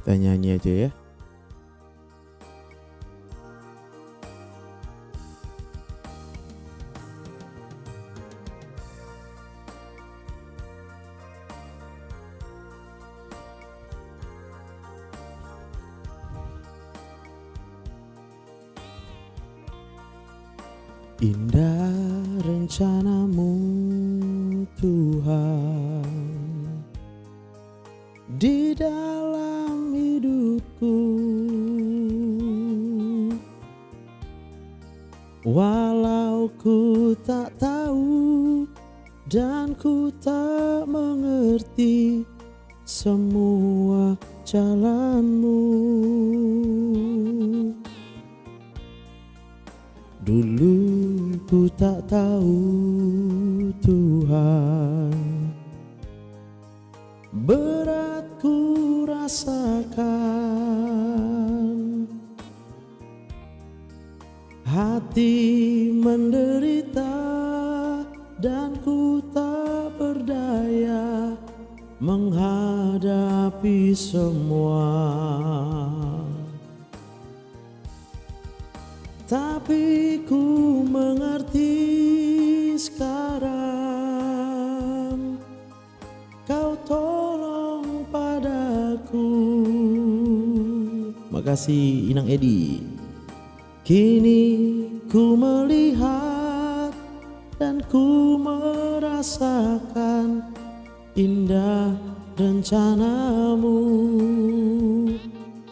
Kita nyanyi aja ya. Indah rencanamu Tuhan di dalam hidupku, walau ku tak tahu dan ku tak mengerti semua jalanmu. Dulu ku tak tahu Tuhan, berat ku rasakan, hati menderita dan ku tak berdaya menghadapi semua. Tapi ku mengerti sekarang, kau tolong padaku. Makasih Inang Edi. Kini ku melihat dan ku merasakan indah rencanamu.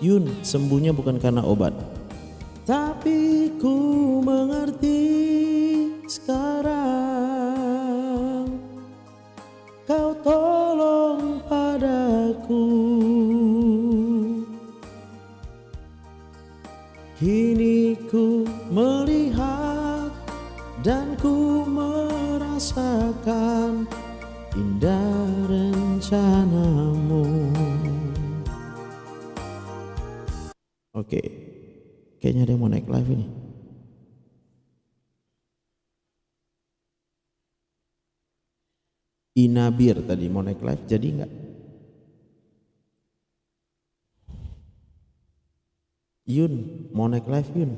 Yun, sembuhnya bukan karena obat, tapi ku mengerti sekarang, kau tolong padaku. Kini ku melihat dan ku merasakan indah rencanamu. Oke. Kayaknya ada yang mau naik live ini. Inabir tadi mau naik live, jadi enggak? Yun, mau naik live Yun?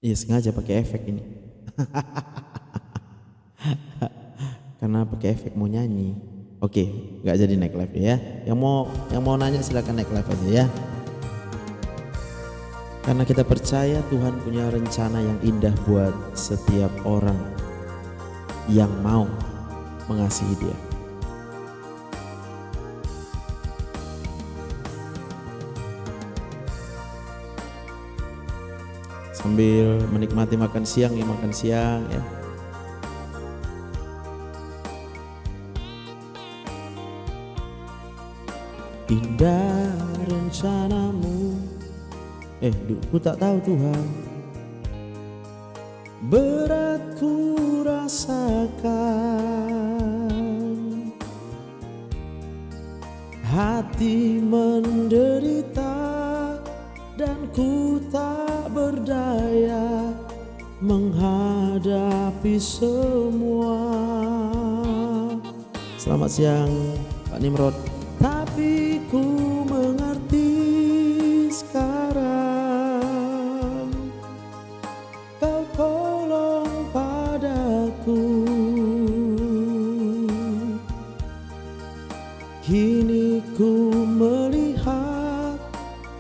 Iya sengaja pakai efek ini. Karena pakai efek mau nyanyi. Oke, nggak jadi naik live ya. Yang mau nanya silakan naik live aja ya. Karena kita percaya Tuhan punya rencana yang indah buat setiap orang yang mau mengasihi Dia. Sambil menikmati makan siang ya, makan siang ya. Indah rencanamu, ku tak tahu Tuhan, berat ku rasakan, hati menderita dan ku tak berdaya menghadapi semua. Selamat siang Pak Nimrod. Tapi ku mengerti sekarang, kau tolong padaku. Kini ku melihat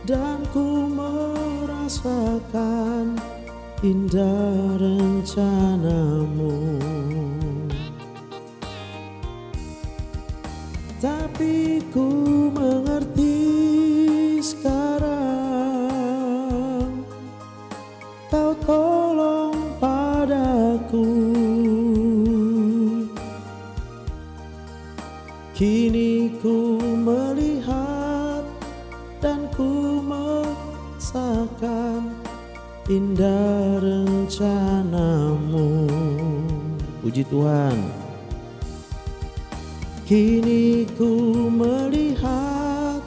dan ku merasakan indah rencanamu. Tapi ku mengerti sekarang, kau tolong padaku. Kini ku melihat dan ku merasakan indah rencanamu. Puji Tuhan. Kini ku melihat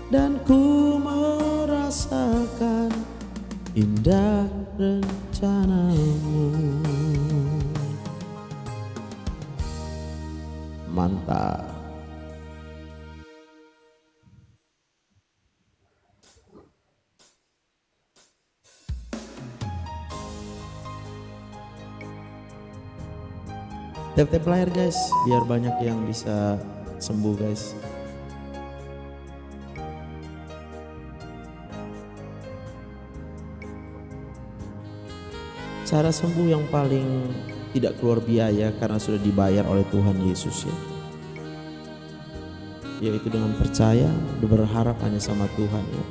dan ku merasakan indah rencanamu. Mantap. Tap-tap layar guys, biar banyak yang bisa sembuh guys. Cara sembuh yang paling tidak keluar biaya karena sudah dibayar oleh Tuhan Yesus ya, yaitu dengan percaya dan berharap hanya sama Tuhan ya.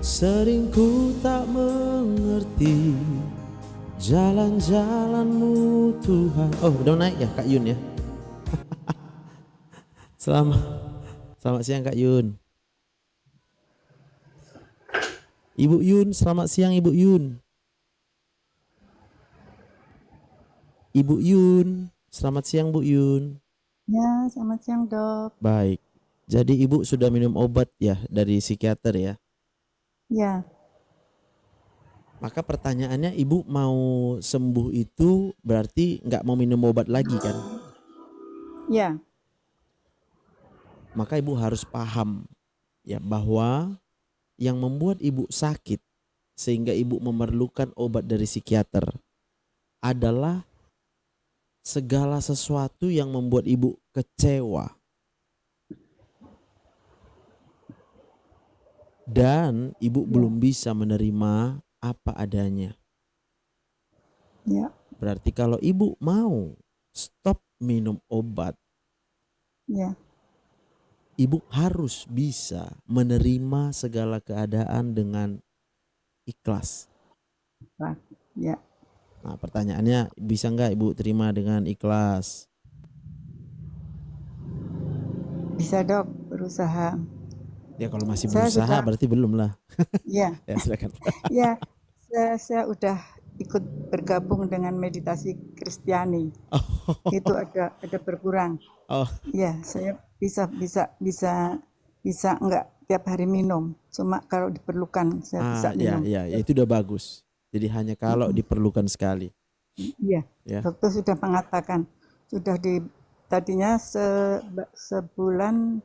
Sering ku tak mengerti jalan-jalanmu Tuhan. Oh udah naik ya Kak Yun ya. Selamat siang Kak Yun. Ibu Yun, selamat siang Ibu Yun. Ibu Yun, selamat siang Bu Yun. Ya, selamat siang Dok. Baik, jadi Ibu sudah minum obat ya dari psikiater ya? Ya, Maka pertanyaannya Ibu mau sembuh itu berarti nggak mau minum obat lagi kan? ya, Maka Ibu harus paham ya bahwa yang membuat Ibu sakit sehingga Ibu memerlukan obat dari psikiater adalah segala sesuatu yang membuat Ibu kecewa dan Ibu ya, belum bisa menerima apa adanya. ya, Berarti kalau Ibu mau stop minum obat, ya, Ibu harus bisa menerima segala keadaan dengan ikhlas. Pak. Ya. Nah pertanyaannya, bisa nggak Ibu terima dengan ikhlas? Bisa Dok, berusaha. Ya kalau masih Saya berusaha sudah, berarti belum lah. ya, Ya silakan. ya, saya udah ikut bergabung dengan meditasi Kristiani. Itu ada berkurang. Oh, Ya, saya bisa enggak tiap hari minum. Cuma kalau diperlukan saya bisa ya, minum. ya, itu udah bagus. Jadi hanya kalau diperlukan sekali. Iya, Ya, dokter sudah mengatakan sudah tadinya sebulan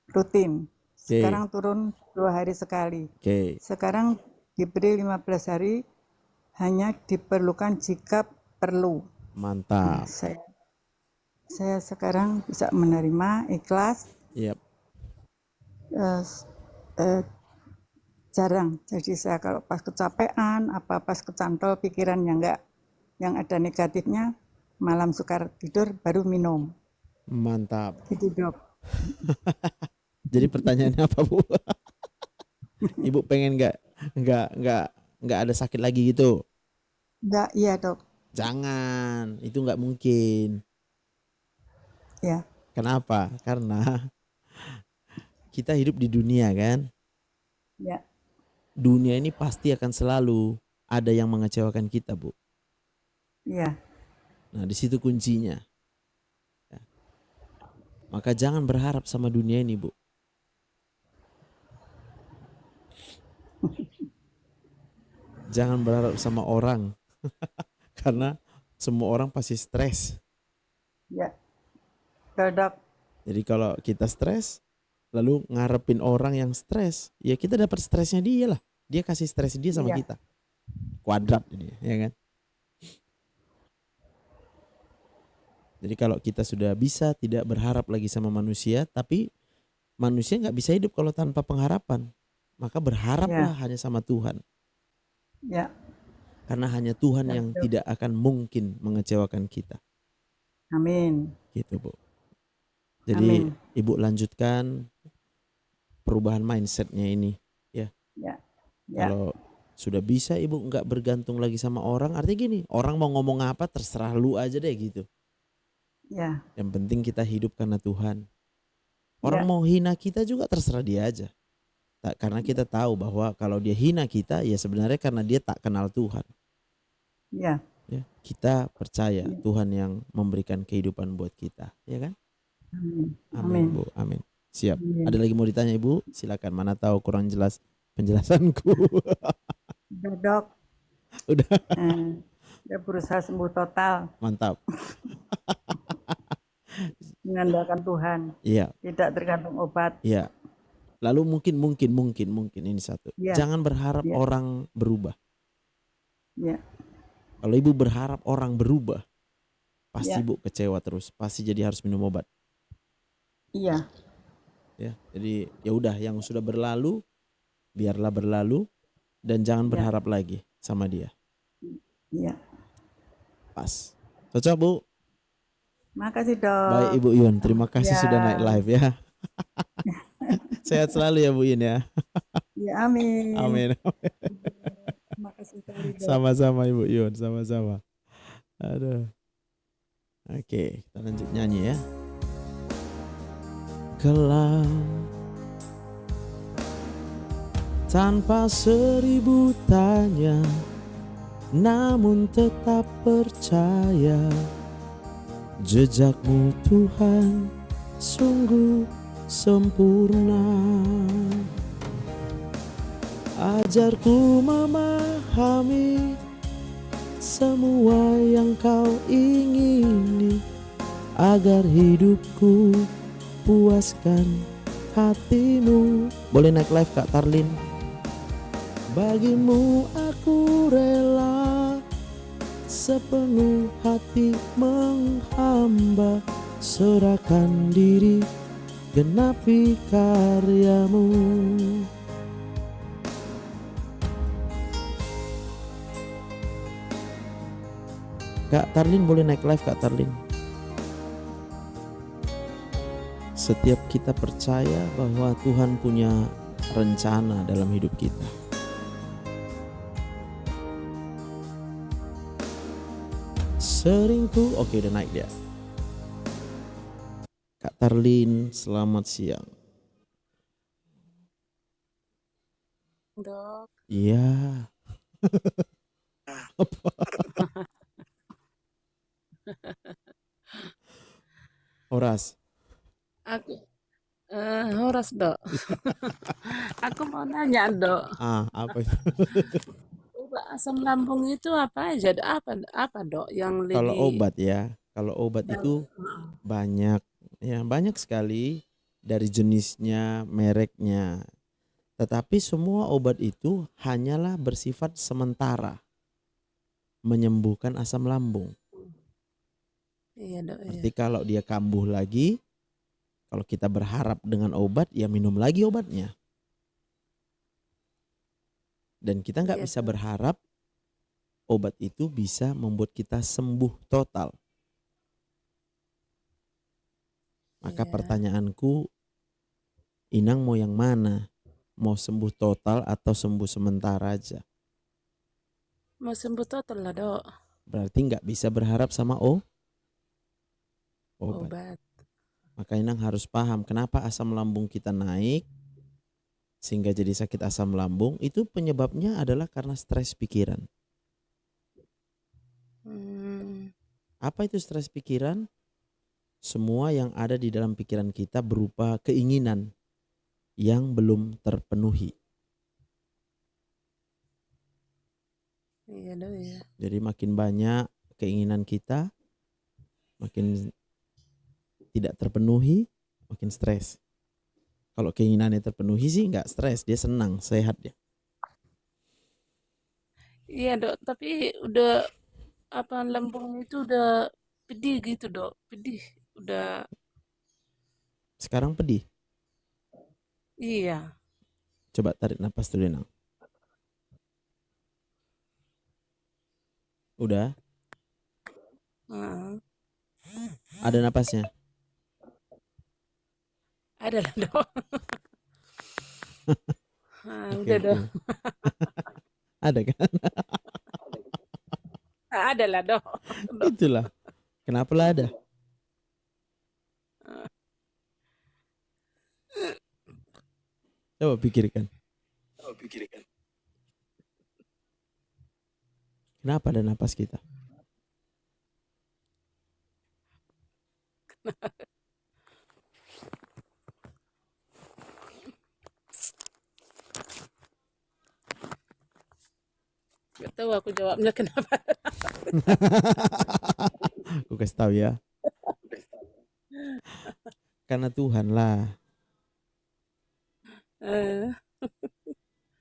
rutin. oke, Sekarang turun 2 hari sekali. oke, Sekarang diberi 15 hari hanya diperlukan jika perlu. Nah, mantap. saya sekarang bisa menerima ikhlas, Yap, eh, eh, jarang. Jadi saya kalau pas kecapean, pas kecantol pikiran yang ada negatifnya, malam sukar tidur baru minum. mantap. Gitu Dok. Jadi pertanyaannya apa Bu? Ibu pengen nggak ada sakit lagi gitu? Enggak, iya Dok. Jangan, itu nggak mungkin. Ya, Kenapa? Karena kita hidup di dunia kan. ya, Dunia ini pasti akan selalu ada yang mengecewakan kita Bu. ya, Nah di situ kuncinya. Ya. Maka jangan berharap sama dunia ini Bu. Jangan berharap sama orang. Karena semua orang pasti stres. ya. Betul, Dok. Jadi kalau kita stres, lalu ngarepin orang yang stres, ya kita dapat stresnya dia lah. Dia kasih stres dia sama Iya, kita. Kuadrat ini, ya kan? Jadi kalau kita sudah bisa tidak berharap lagi sama manusia, tapi manusia nggak bisa hidup kalau tanpa pengharapan. Maka berharaplah ya, hanya sama Tuhan. ya. Karena hanya Tuhan Ya, yang betul. tidak akan mungkin mengecewakan kita. Amin. Gitu Bu. Jadi Amin. Ibu lanjutkan perubahan mindsetnya ini. Ya, Ya, ya, kalau sudah bisa Ibu nggak bergantung lagi sama orang, artinya gini, orang mau ngomong apa terserah lu aja deh gitu. ya, Yang penting kita hidup karena Tuhan. Orang ya, mau hina kita juga terserah dia aja. Karena kita tahu bahwa kalau dia hina kita ya sebenarnya karena dia tak kenal Tuhan. ya, Ya, kita percaya ya. Tuhan yang memberikan kehidupan buat kita, ya kan? Amin. Amin, Amin. Bu. Amin. Siap. Amin. Ada lagi mau ditanya, Ibu? Silakan. Mana tahu kurang jelas penjelasanku. Udah, Dok. Udah, Udah berusaha sembuh total, mantap. mengandalkan Tuhan, Iya, tidak tergantung obat. iya. Lalu mungkin ini satu. Ya, Jangan berharap ya, orang berubah. ya, Kalau Ibu berharap orang berubah, pasti ya, Ibu kecewa terus. Pasti jadi harus minum obat. iya, Ya, jadi ya udah yang sudah berlalu, biarlah berlalu dan jangan ya, berharap lagi sama dia. iya. Pas. Cocok, Bu? Makasih, Baik, Dok. Ibu Yun. Terima kasih Ya, sudah naik live ya. Sehat selalu ya, Bu Yun ya. ya, amin. Amin. Makasih sekali, Dok. Sama-sama Ibu Yun, sama-sama. Aduh. Oke, kita lanjut nyanyi ya. Kelam tanpa seribu tanya, namun tetap percaya jejakmu Tuhan sungguh sempurna. Ajarku memahami semua yang kau ingini, agar hidupku puaskan hatimu. Boleh naik live Kak Tarlin. Bagimu aku rela sepenuh hati menghamba, serahkan diri genapi karyamu. Kak Tarlin boleh naik live Kak Tarlin. Setiap kita percaya bahwa Tuhan punya rencana dalam hidup kita. Seringku, oke udah naik dia. Kak Tarlin, selamat siang. Dok, Iya. Apa? Horas. aku Horas dok. Aku mau nanya dok, Apa itu? obat asam lambung itu apa aja? Apa dok yang Kalau lebih obat ya, kalau obat itu Heeh. banyak, ya banyak sekali dari jenisnya, mereknya. Tetapi semua obat itu hanyalah bersifat sementara, menyembuhkan asam lambung. Iya dok, iya. Berarti kalau dia kambuh lagi, kalau kita berharap dengan obat, ya minum lagi obatnya. Dan kita nggak Iya bisa dok. berharap obat itu bisa membuat kita sembuh total. Maka Iya. pertanyaanku, Inang mau yang mana? Mau sembuh total atau sembuh sementara aja? Mau sembuh total lah dok. Berarti nggak bisa berharap sama obat. Obat. Maka Inang harus paham kenapa asam lambung kita naik sehingga jadi sakit asam lambung. Itu penyebabnya adalah karena stres pikiran. Hmm, Apa itu stres pikiran? Semua yang ada di dalam pikiran kita berupa keinginan yang belum terpenuhi. iya dok ya. Jadi makin banyak keinginan kita, makin tidak terpenuhi, makin stres. Kalau keinginannya terpenuhi sih nggak stres, dia senang, sehat dia. Iya dok, tapi udah apa lambung itu udah pedih gitu dok, pedih. Udah Sekarang pedih. iya. Coba tarik napas dulu, Nang. Udah, Heeh. ada napasnya. Ada lah dok. Oke, Udah oke. dok. Ada kan? Ada lah dok. Dok. Itulah. Kenapa lah ada? Coba pikirkan. Kenapa ada napas kita? Gak tahu aku jawabnya kenapa. Aku kasih tahu ya. Karena Tuhan lah. Eh,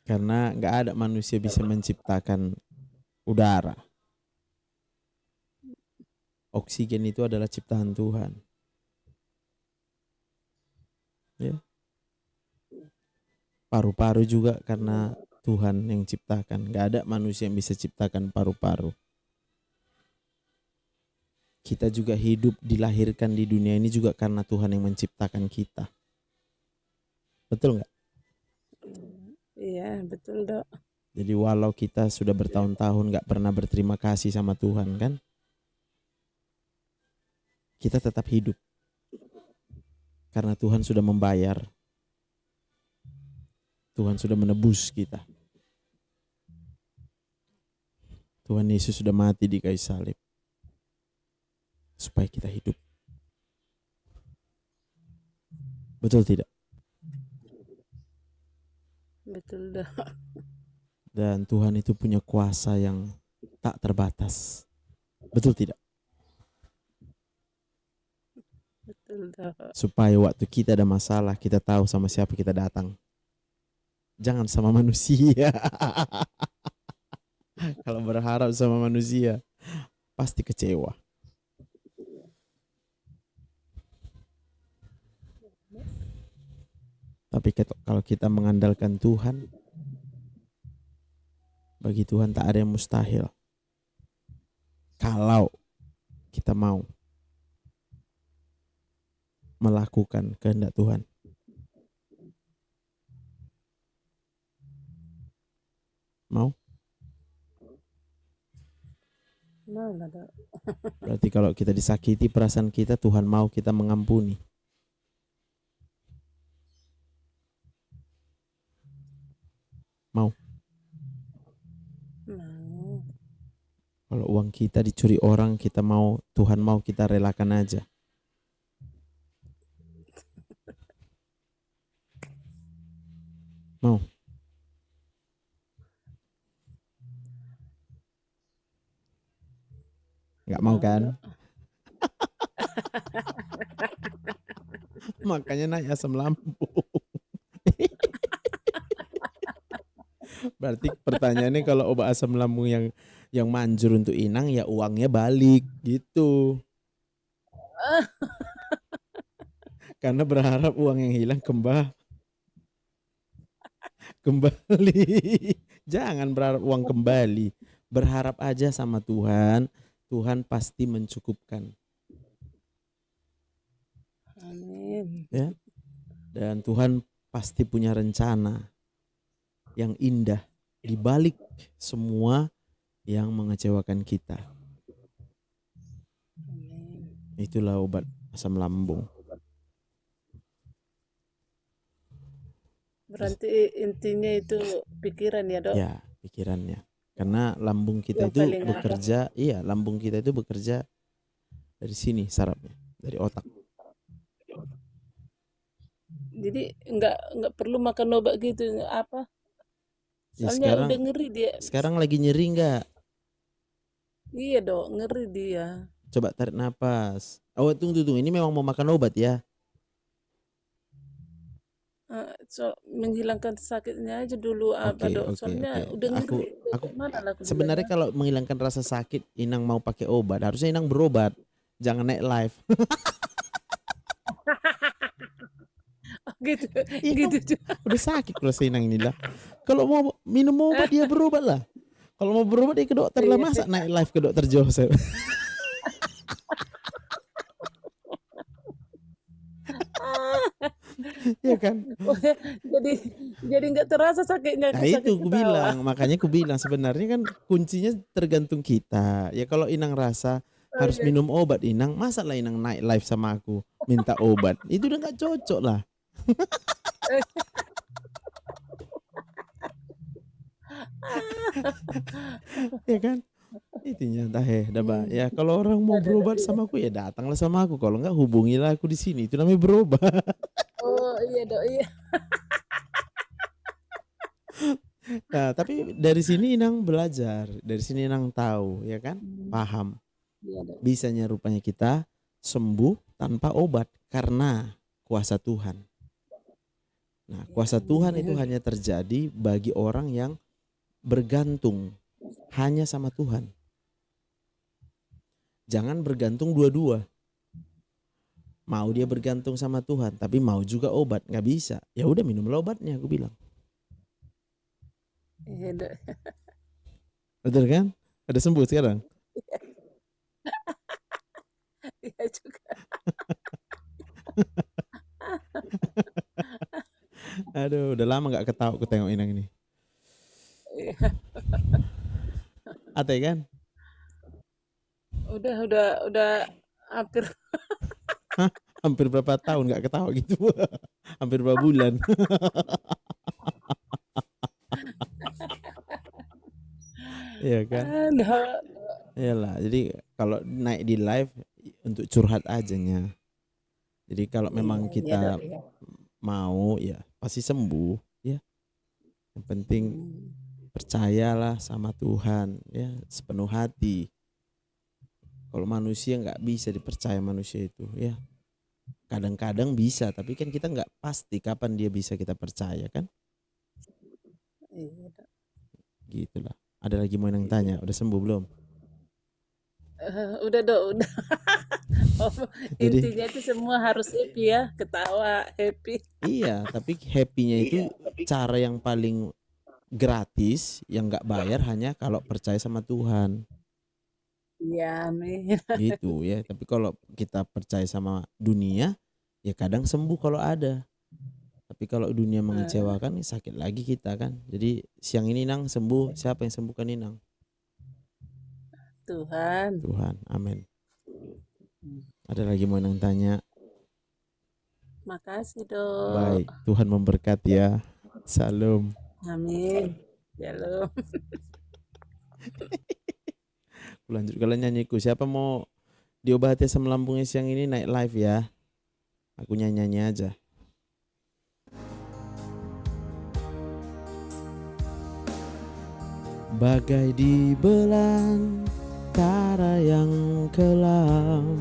Karena nggak ada manusia bisa menciptakan udara. Oksigen itu adalah ciptaan Tuhan. Ya. Paru-paru juga karena Tuhan yang ciptakan. Nggak ada manusia yang bisa ciptakan paru-paru. Kita juga hidup dilahirkan di dunia ini juga karena Tuhan yang menciptakan kita. Betul nggak? iya betul dok. Jadi walau kita sudah bertahun-tahun nggak pernah berterima kasih sama Tuhan kan, kita tetap hidup. Karena Tuhan sudah membayar. Tuhan sudah menebus kita. Tuhan Yesus sudah mati di kayu salib. Supaya kita hidup. Betul tidak? Betul dok. Dan Tuhan itu punya kuasa yang tak terbatas. Betul tidak? Betul dok. Supaya waktu kita ada masalah, kita tahu sama siapa kita datang. Jangan sama manusia. Kalau berharap sama manusia, pasti kecewa. Tapi kalau kita mengandalkan Tuhan, bagi Tuhan tak ada yang mustahil. Kalau kita mau melakukan kehendak Tuhan. Mau? Mau lah dok. Berarti kalau kita disakiti perasaan kita, Tuhan mau kita mengampuni. Mau? Mau. Kalau uang kita dicuri orang, kita mau, Tuhan mau kita relakan aja. Mau? Nggak mau kan? Makanya naik asam lambung. Berarti pertanyaannya kalau obat asam lambung yang manjur untuk inang, ya uangnya balik gitu. Karena berharap uang yang hilang kembali. Jangan berharap uang kembali. Berharap aja sama Tuhan. Tuhan pasti mencukupkan. Amin. Ya. Dan Tuhan pasti punya rencana yang indah di balik semua yang mengecewakan kita. Amin. Itulah obat asam lambung. Berarti intinya itu pikiran ya dok? Ya, pikirannya. Karena lambung kita Yang itu paling bekerja, iya, lambung kita itu bekerja dari sini sarafnya, dari otak. Jadi nggak perlu makan obat gitu apa? Ya, Soalnya udah ngeri dia. sekarang lagi nyeri enggak? Iya dok, ngeri dia. Coba tarik nafas. Oh, tunggu. Ini memang mau makan obat ya? Menghilangkan sakitnya aja dulu apa dok? Oke. Soalnya udah ngeri. Aku Mana lah aku sebenarnya bilangnya? kalau menghilangkan rasa sakit, Inang mau pakai obat. Harusnya Inang berobat. Jangan naik live. Gitu, Iya, gitu juga. udah sakit perasaan Inang inilah. Kalau mau minum obat dia berobat lah. Kalau mau berobat dia ke dokter lah. Iya. Masa naik live ke dokter Joseph? Iya kan? jadi nggak terasa sakitnya, Nah aku itu sakit aku ketawa. bilang, makanya aku bilang sebenarnya kan kuncinya tergantung kita. Ya kalau Inang rasa harus Oke. minum obat Inang, masa lah Inang naik live sama aku minta obat? Itu udah nggak cocok lah. Ya kan? Itunya ya kalau orang mau Ada, berobat iya. sama aku ya datanglah sama aku. Kalau nggak hubungilah aku di sini. Itu namanya berobat. Oh iya dok, iya. Nah, tapi dari sini Inang belajar, dari sini Inang tahu, ya kan? Hmm, Paham. iya dok. Bisanya rupanya kita sembuh tanpa obat karena kuasa Tuhan. Nah, Ya, kuasa Tuhan itu amin. hanya terjadi bagi orang yang bergantung hanya sama Tuhan. Jangan bergantung dua-dua. Mau dia bergantung sama Tuhan, tapi mau juga obat, nggak bisa. Ya udah minumlah obatnya, aku bilang. Iya dok. Betul kan? Ada sembuh sekarang. Iya juga. Aduh, udah lama nggak ketawa aku tengok Inang ini. Iya. Ate kan? Udah hampir. Hah? Hampir berapa tahun nggak ketawa gitu? Hampir berapa bulan? Iya kan? Aduh. Iyalah. Jadi kalau naik di live untuk curhat ajanya. Jadi kalau Iya, memang iya dok. kita Iya. mau ya pasti sembuh ya. Yang penting Hmm, percayalah sama Tuhan ya sepenuh hati. Kalau manusia nggak bisa dipercaya manusia itu ya. Kadang-kadang bisa, tapi kan kita nggak pasti kapan dia bisa kita percaya kan? iya dok. Gitulah. Ada lagi mau yang tanya, udah sembuh belum? Udah dok, udah. Oh, Jadi intinya itu semua harus happy ya, ketawa, happy. iya, tapi happy-nya itu cara yang paling gratis, yang nggak bayar hanya kalau percaya sama Tuhan. Iya, amin. Gitu ya. Tapi kalau kita percaya sama dunia, ya kadang sembuh kalau ada. Tapi kalau dunia Eh, mengecewakan, sakit lagi kita kan. Jadi siang ini Nang sembuh, siapa yang sembuhkan Inang? Tuhan. Tuhan, amin. Hmm, Ada lagi mau Nang tanya? Makasih dok. Baik, Tuhan memberkati ya. Salam. Amin. Shalom. Lanjut kalau nyanyiku. Siapa mau diobati asam lambungnya siang ini naik live ya. Aku nyanyi aja. Bagai di belantara yang kelam,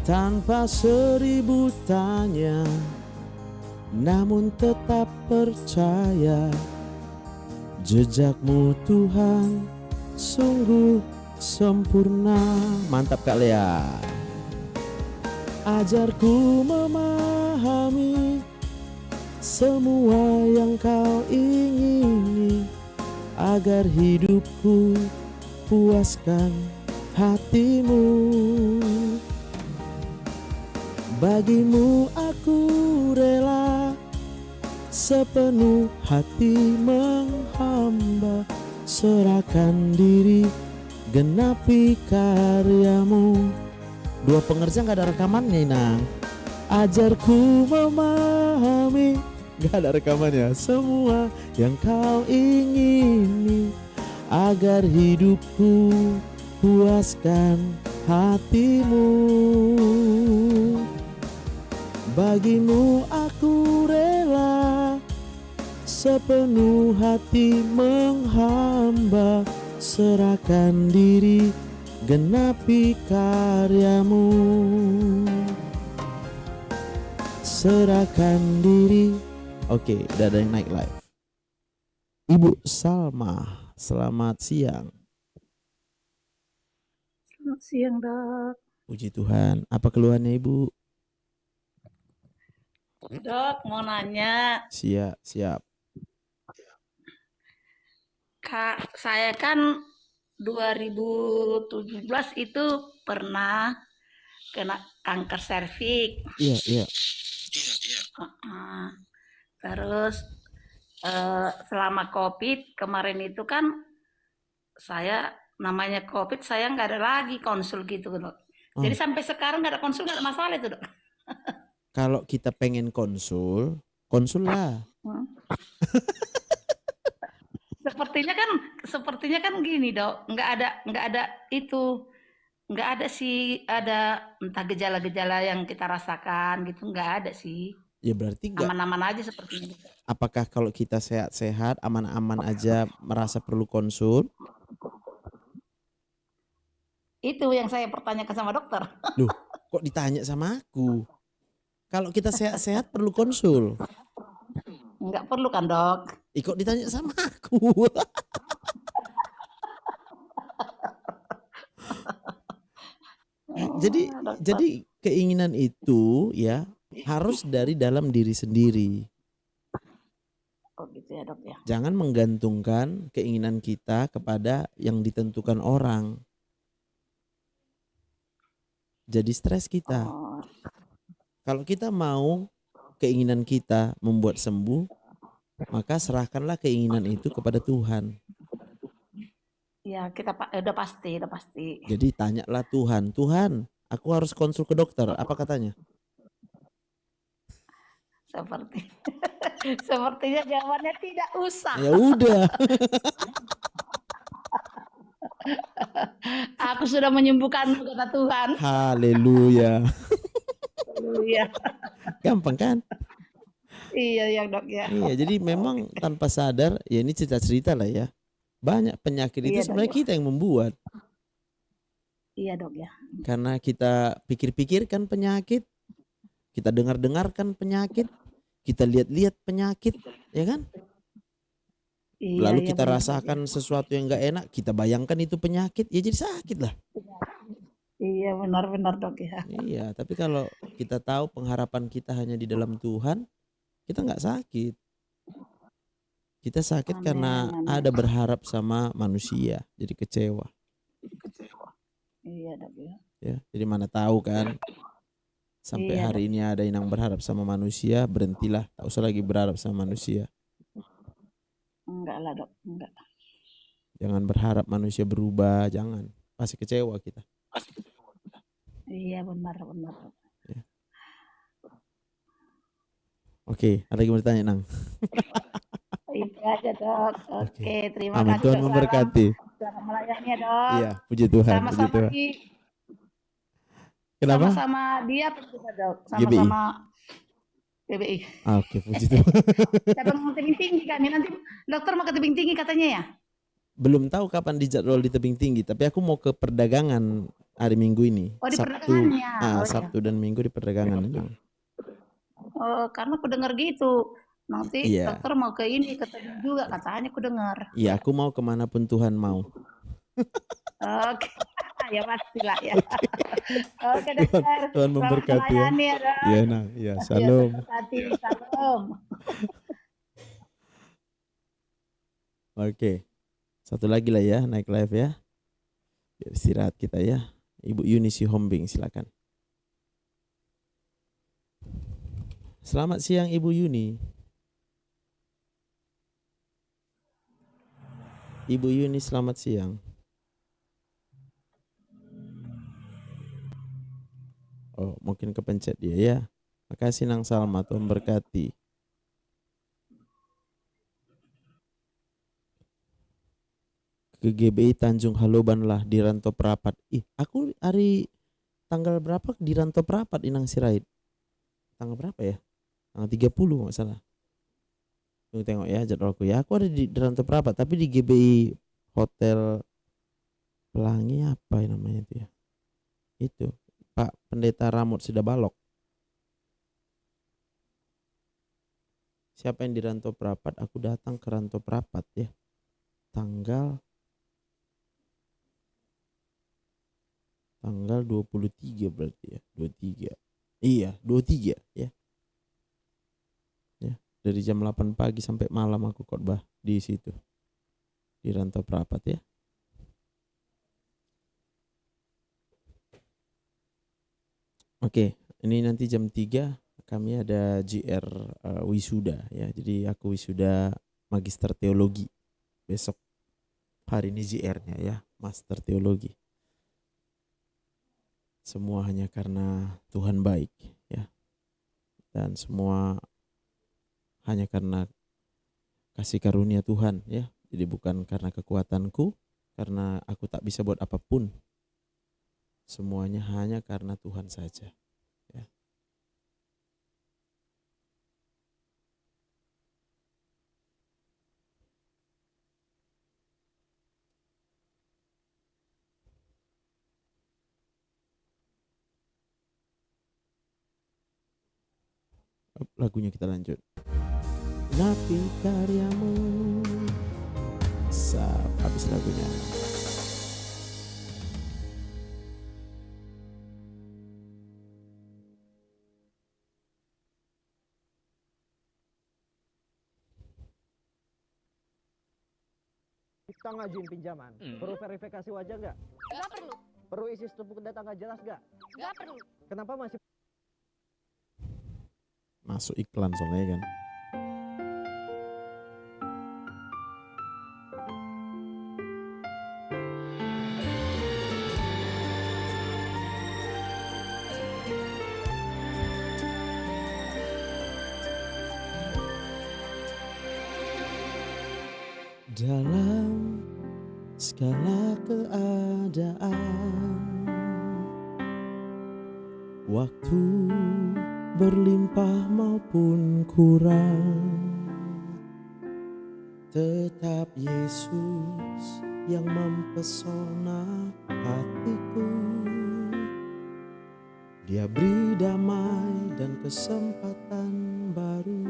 tanpa seribu tanya, namun tetap percaya. Jejakmu Tuhan sungguh sempurna. Mantap Kak Lea. Ajarku memahami semua yang kau ingini, agar hidupku puaskan hatimu. Bagimu aku rela sepenuh hati menghamba, serahkan diri genapi karyamu. Dua pengerja gak ada rekamannya Nang. Ajarku memahami, gak ada rekamannya, semua yang kau ingini, agar hidupku puaskan hatimu. Bagimu aku rela sepenuh hati menghamba, serahkan diri genapi karyamu. Serahkan diri. Oke, udah ada yang naik live. Ibu Salma, selamat siang. Selamat siang dok. Puji Tuhan. Apa keluhannya Ibu? Dok mau nanya, Siap, siap. Kak, saya kan 2017 itu pernah kena kanker serviks. Iya, iya. Heeh. Terus selama COVID kemarin itu kan saya namanya COVID saya nggak ada lagi konsul gitu dok. Jadi Oh, sampai sekarang nggak ada konsul, nggak ada masalah itu dok. kalau kita pengen konsul, konsul lah. Hmm. Sepertinya kan gini dok, nggak ada itu, nggak ada sih, ada entah gejala-gejala yang kita rasakan gitu, nggak ada sih, Ya berarti nggak aman-aman aja sepertinya. Apakah kalau kita sehat-sehat, aman-aman aja merasa perlu konsul? Itu yang saya pertanyakan sama dokter. Loh, kok ditanya sama aku? Kalau kita sehat-sehat perlu konsul. Nggak perlu kan, Dok? Kok ditanya sama aku? Jadi Dokter. jadi keinginan itu ya harus dari dalam diri sendiri. Oh gitu ya, Dok ya. Jangan menggantungkan keinginan kita kepada yang ditentukan orang. Jadi stres kita. Oh, Kalau kita mau keinginan kita membuat sembuh, maka serahkanlah keinginan itu kepada Tuhan. ya kita udah pasti. Jadi tanyalah Tuhan, Tuhan, aku harus konsul ke dokter. Apa katanya? Seperti sepertinya jawabannya tidak usah. Ya udah. Aku sudah menyembuhkanmu, kata Tuhan. Haleluya. Iya. Gampang kan? Iya ya, Dok ya. Iya, jadi memang tanpa sadar, ya ini cerita-cerita lah ya. Banyak penyakit itu Iya, Dok. sebenarnya kita yang membuat. Iya, Dok ya. Karena kita pikir-pikirkan penyakit, kita dengar-dengarkan penyakit, kita lihat-lihat penyakit, ya kan? Iya, Lalu iya, kita benar, Dok, rasakan sesuatu yang gak enak, kita bayangkan itu penyakit, ya jadi sakit lah. ya. Iya, benar Dok ya. Iya, tapi kalau kita tahu pengharapan kita hanya di dalam Tuhan, kita nggak sakit. Kita sakit Amin, karena amin. ada berharap sama manusia, jadi kecewa. Iya, Dok ya. Ya, jadi mana tahu kan, sampai Iya, hari ini ada yang berharap sama manusia, berhentilah, tak usah lagi berharap sama manusia. Enggak lah, Dok, enggak. Jangan berharap manusia berubah, jangan, pasti kecewa kita. Iya, benar. Ya. Oke, ada yang mau ditanya, Nang? Itu aja, Dok. Oke, terima Amin, kasih. Tuhan Dok. memberkati. Selamat melayani ya, Dok. Iya, puji Tuhan, puji Sama-sama Tuhan. Kenapa? Sama-sama dia juga, Dok. GBI. Sama-sama GBI. Oke, puji Tuhan. Siapa mau ke tebing tinggi kami nanti dokter mau ke tebing tinggi katanya ya? Belum tahu kapan dijadwal di tebing tinggi, tapi aku mau ke perdagangan hari Minggu ini. Oh, di Sabtu, perdagangannya. Oh, Sabtu dan Minggu di perdagangan ini. Oh, karena aku dengar gitu. Nanti Iya. dokter mau ke ini, ke tebing juga katanya aku dengar. Iya, aku mau kemanapun Tuhan mau. Oke. Ya pastilah ya. Oke, dokter. Tuhan memberkati ya. Melayani ya, Dok. Iya, nah, iya, salam. Salam. Oke. Satu lagi lah ya, naik live ya. Biar istirahat kita ya. Ibu Yunisi Hombing, silakan. Selamat siang Ibu Yuni. Ibu Yuni, selamat siang. Oh, mungkin kepencet dia ya. Makasih Nang Salma, Tuhan berkati. Ke GBI Tanjung Haloban lah di Rantau Perapat. Aku hari tanggal berapa di Rantau Perapat Inang Sirait? Tanggal berapa ya? Tanggal 30 nggak salah. Tunggu tengok ya jadwalku ya. Aku ada di Rantau Perapat, tapi di GBI Hotel Pelangi apa namanya itu ya? Itu Pak Pendeta Ramot Sidabalok. Siapa yang di Rantau Perapat? Aku datang ke Rantau Perapat ya. Tanggal 23 berarti ya. 23. Iya, 23 ya. Ya, dari jam 8 pagi sampai malam aku khotbah di situ. Di Rantau Perapat ya. Oke, ini nanti jam 3 kami ada GR wisuda ya. Jadi aku wisuda Magister Teologi. Besok hari ini GR-nya ya, Master Teologi. Semua hanya karena Tuhan baik ya. Dan semua hanya karena kasih karunia Tuhan ya. Jadi bukan karena kekuatanku, karena aku tak bisa buat apapun. Semuanya hanya karena Tuhan saja ya. lagunya kita lanjut. Napi karyamu. Habis lagunya. Kita ngajuin pinjaman, perlu verifikasi wajah nggak? Nggak perlu. Perlu isi stempel data nggak jelas nggak? Nggak perlu. Kenapa masih Masuk iklan soalnya kan. Dalam segala keadaan, waktu berlimpah maupun kurang, tetap Yesus yang mempesona hatiku. Dia beri damai dan kesempatan baru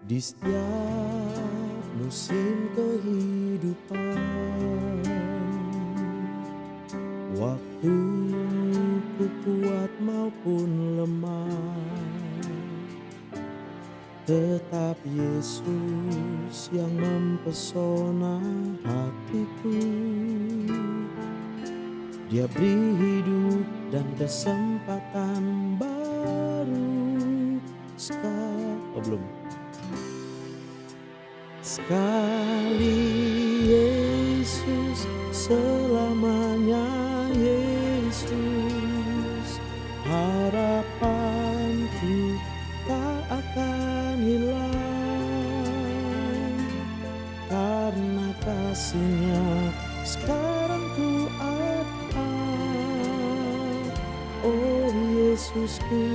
di setiap musim kehidupan. Waktu ku kuat maupun lemah, tetap Yesus yang mempesona hatiku. Dia beri hidup dan kesempatan baru. Belum. Sekali Yesus, selamanya Yesus. Harapanku tak akan hilang, karena kasih-Nya sekarang ku ada. Oh Yesusku,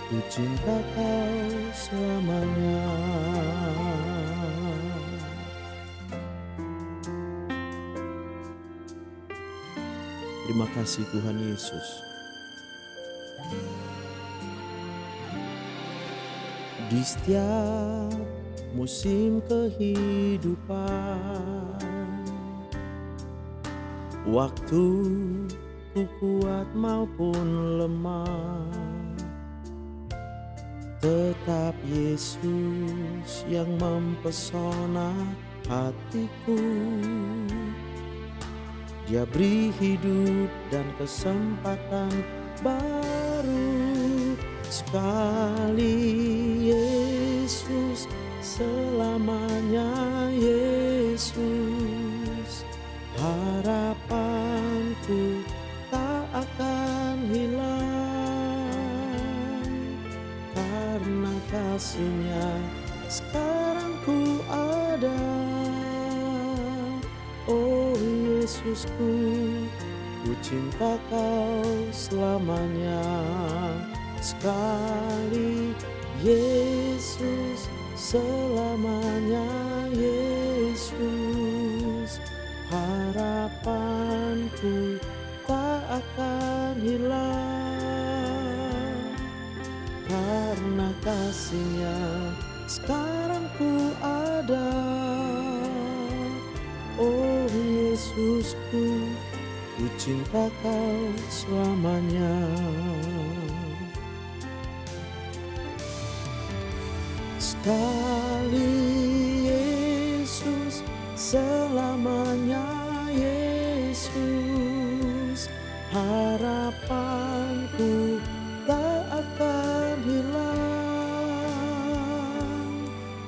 ku cinta Kau selamanya. Terima kasih Tuhan Yesus. Di setiap musim kehidupan, waktu ku kuat maupun lemah, tetap Yesus yang mempesona hatiku. Dia beri hidup dan kesempatan baru. Sekali Yesus, selamanya Yesus. Harapanku tak akan hilang, karena kasih-Nya sekarang ku ada. Oh Yesusku, ku cinta Kau selamanya. Sekali Yesus, selamanya Yesus. Harapanku tak akan hilang, karena kasih-Nya sekarang ku ada. Oh Yesusku, ku cinta Kau selamanya. Sekali Yesus, selamanya Yesus. Harapanku tak akan hilang,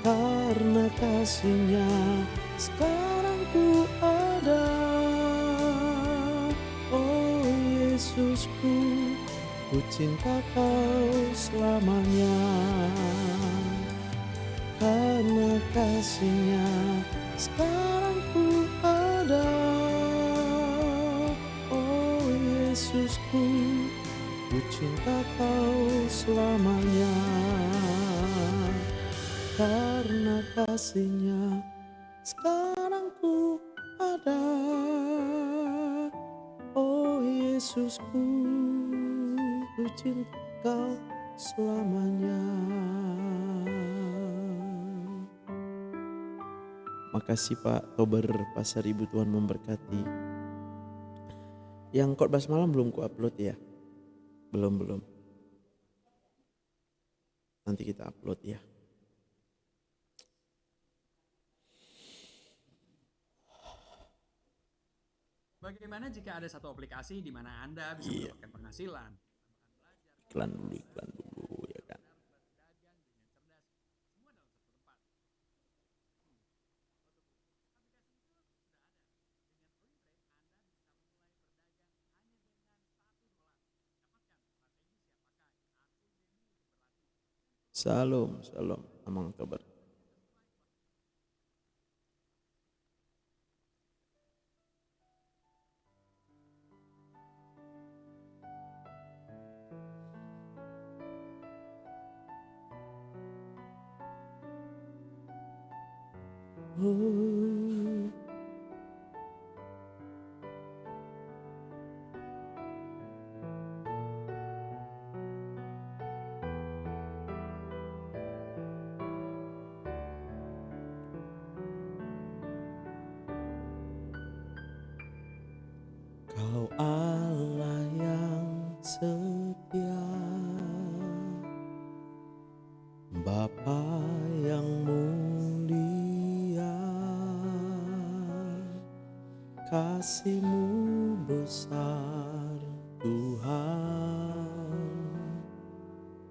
karena kasih-Nya sekarang ku ada. Oh Yesusku, ku cinta Kau selamanya, karena kasih-Nya sekarang ku ada. Oh Yesusku, ku cinta Kau selamanya, karena kasih-Nya sekarang ku ada. Oh Yesusku, ku cinta kau selamanya. Makasih Pak Tober Pasar Ibu, Tuhan memberkati. Yang khotbah malam belum ku upload ya? Belum. Nanti kita upload ya. Bagaimana jika ada satu aplikasi di mana Anda bisa mendapatkan penghasilan? Iklan dulu ya kan. Salam, Amang Tober. Kau Allah yang setia, Bapa yang mulia, kasih-Mu besar Tuhan,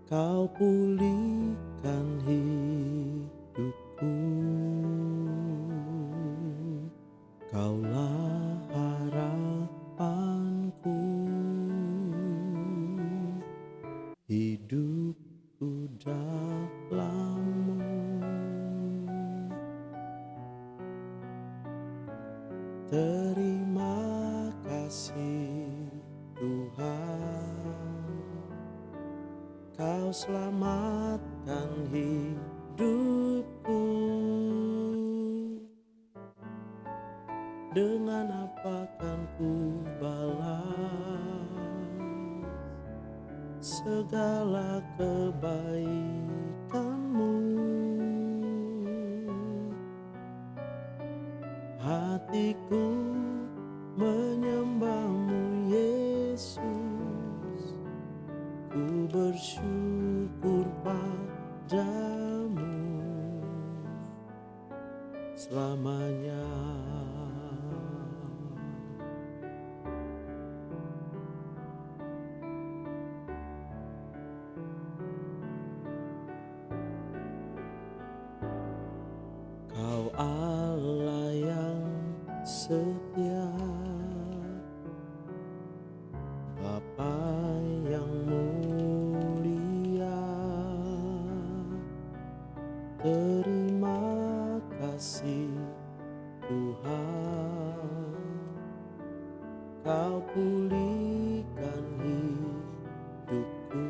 Kau pulihkan hidupku, Kaulah harapanku, hidupku dalam-Mu. Terima kasih Tuhan, Kau selamatkan hidupku. Dengan apa kan ku balas segala kebaikan-Mu? Hatiku menyembah-Mu Yesus, ku bersyukur padamu selamanya. Kau Allah yang setia, Bapa yang mulia, terima kasih Tuhan, Kau pulihkan hidupku,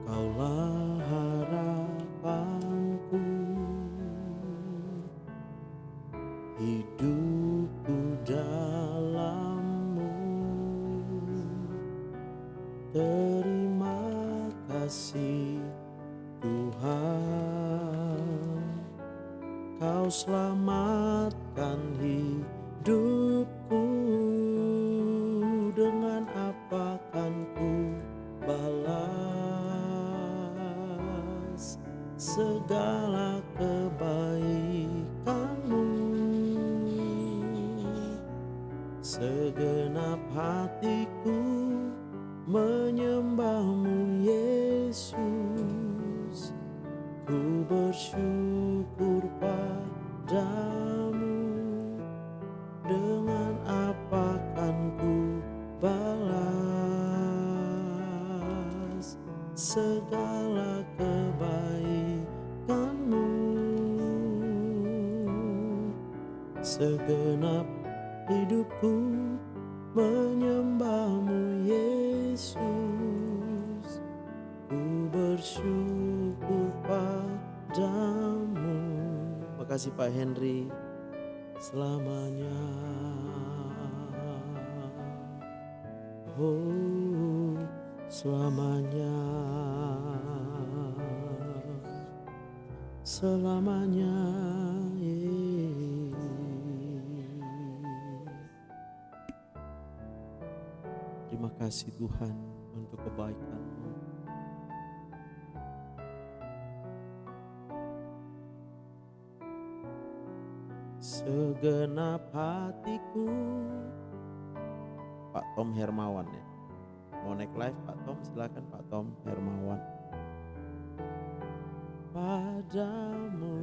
Kaulah harapanku, hidupku dalam-Mu. Terima kasih Tuhan, Kau selamatkan hidupku. Dengan apa kan ku balas segala kebaikan-Mu? Segenap hatiku menyembah-Mu Yesus, ku bersyukur padamu. Dengan apa kan ku balas segala kebaikan-Mu? Segenap hidupku menyembah-Mu Yesus, ku bersyukur padamu. Makasih Pak Henry, selamanya. Oh, selamanya, selamanya. Terima kasih Tuhan untuk kebaikan-Mu. Segenap hatiku. Pak Tom Hermawan ya. Mau naik live Pak Tom, silakan Pak Tom Hermawan. Padamu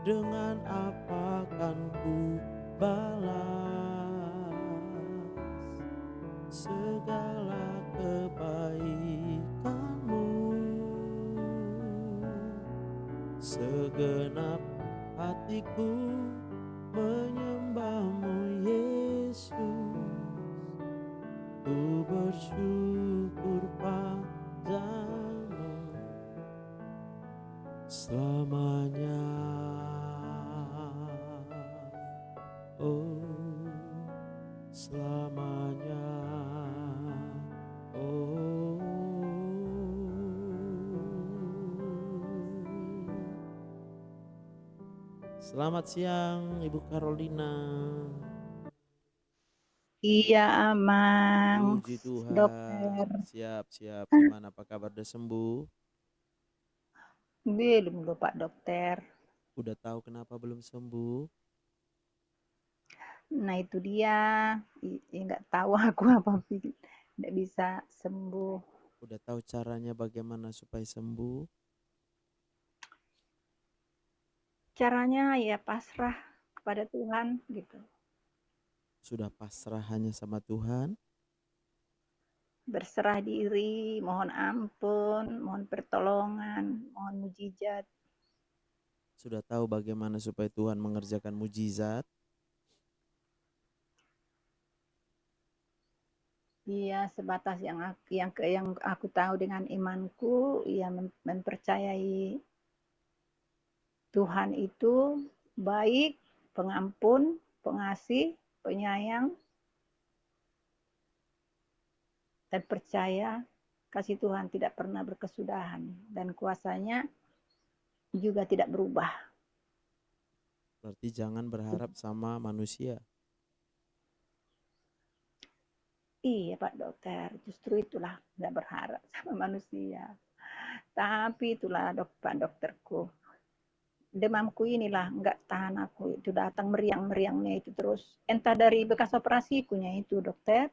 dengan apa kan ku balas segala kebaikan-Mu. Segenap hatiku menyembah-Mu Yesus. Ku bersyukur padamu selamanya. Oh, selamanya. Oh, selamat siang Ibu Carolina. Iya, Amang, Puji Tuhan. dokter. Siap. Gimana, apa kabar? Udah sembuh? Belum loh, Pak Dokter. Udah tahu kenapa belum sembuh? Nah, itu dia. Nggak tahu aku apa, nggak bisa sembuh. Udah tahu caranya bagaimana supaya sembuh? Caranya ya pasrah kepada Tuhan gitu. Sudah pasrah hanya sama Tuhan? Berserah diri, mohon ampun, mohon pertolongan, mohon mujizat. Sudah tahu bagaimana supaya Tuhan mengerjakan mujizat? Iya, sebatas yang aku tahu dengan imanku, ya mempercayai Tuhan itu baik, pengampun, pengasih, penyayang, dan percaya kasih Tuhan tidak pernah berkesudahan dan kuasanya juga tidak berubah. Berarti jangan berharap sama manusia. Iya Pak Dokter, justru itulah nggak berharap sama manusia. Tapi itulah Pak Dokterku, demamku inilah nggak tahan aku, itu datang meriang-meriangnya itu terus. Entah dari bekas operasikunya itu dokter.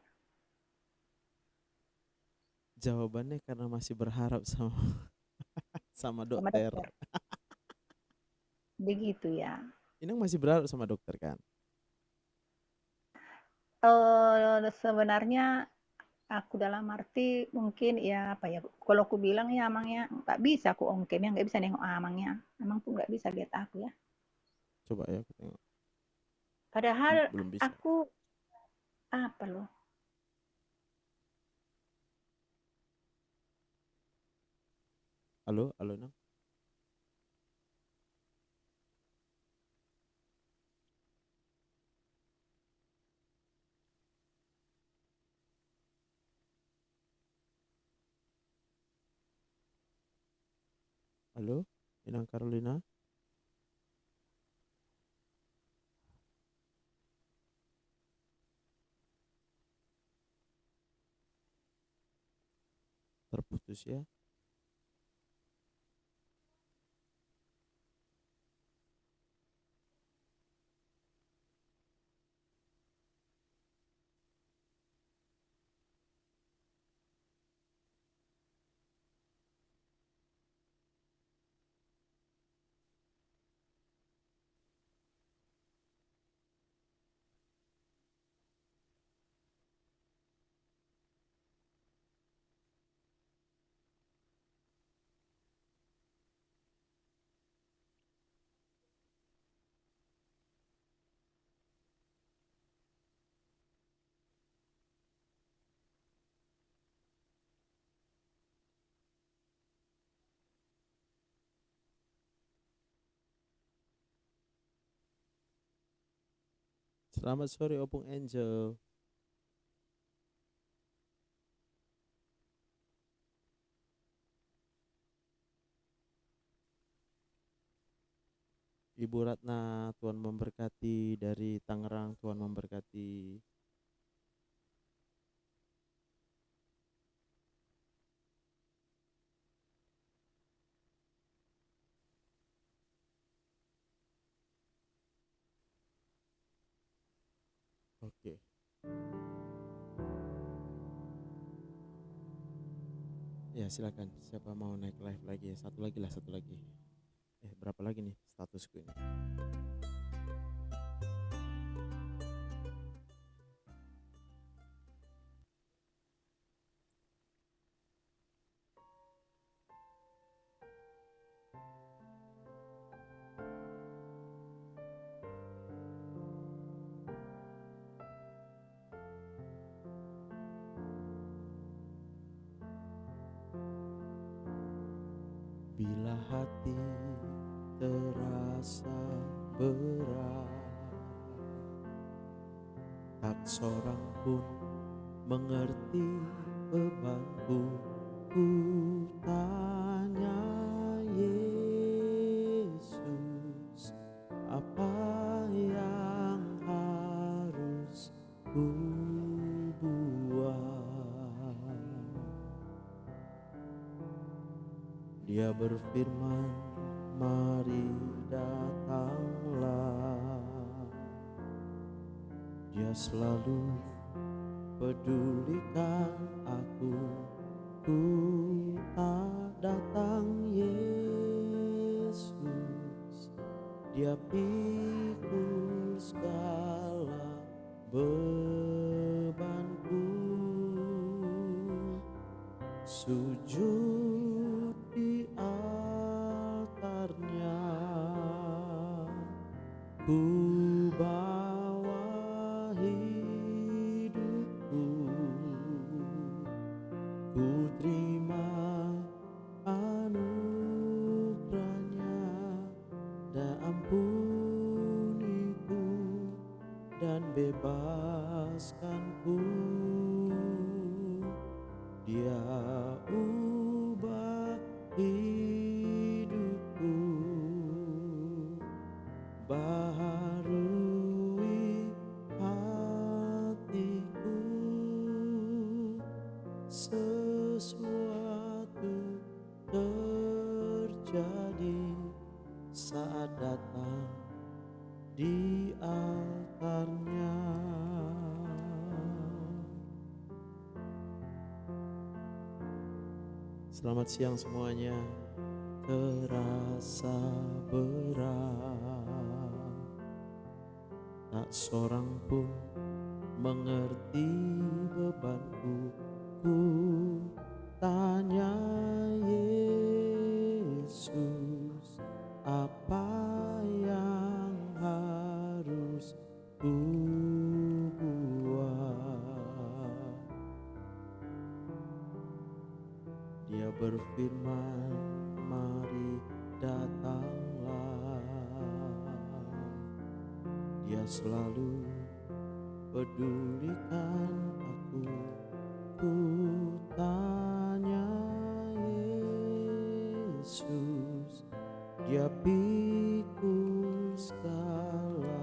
Jawabannya karena masih berharap sama Sama dokter. dokter. Begitu ya. Inang masih berharap sama dokter kan? Sebenarnya aku dalam arti mungkin ya apa ya, kalau aku bilang ya amangnya nggak bisa aku ongkemnya, nggak bisa nengok amangnya, emang tuh nggak bisa lihat aku ya, Coba ya aku tengok. padahal Belum bisa. aku apa loh. Halo Nang. Halo, Inang Carolina. Terputus ya. Selamat sore Opung Angel. Ibu Ratna, Tuhan memberkati. Dari Tangerang, Tuhan memberkati. Oke. Ya silakan, siapa mau naik live lagi? Satu lagi lah, satu lagi. Berapa lagi nih statusku ini? Bila hati terasa berat, tak seorang pun mengerti bebanku. Ku tanya Yesus, apa yang harus ku buat? Dia berfirman, mari datanglah. Dia selalu pedulikan aku. Ku tak datang Yesus, Dia pikul segala bebanku. Sujud di altarnya, ku bawa hidupku. Ku terima anugerahnya, dan ampuniku dan bebaskanku. Dia ubah hidupku, baharui hatiku. Sesuatu terjadi saat datang di altarnya. Selamat siang semuanya. Terasa berat, tak seorang pun mengerti bebanku. Ku tanya Yesus, apa yang harus ku buat? Dia berfirman, mari datanglah. Dia selalu pedulikan aku. Ku tanya Yesus, Dia pikul segala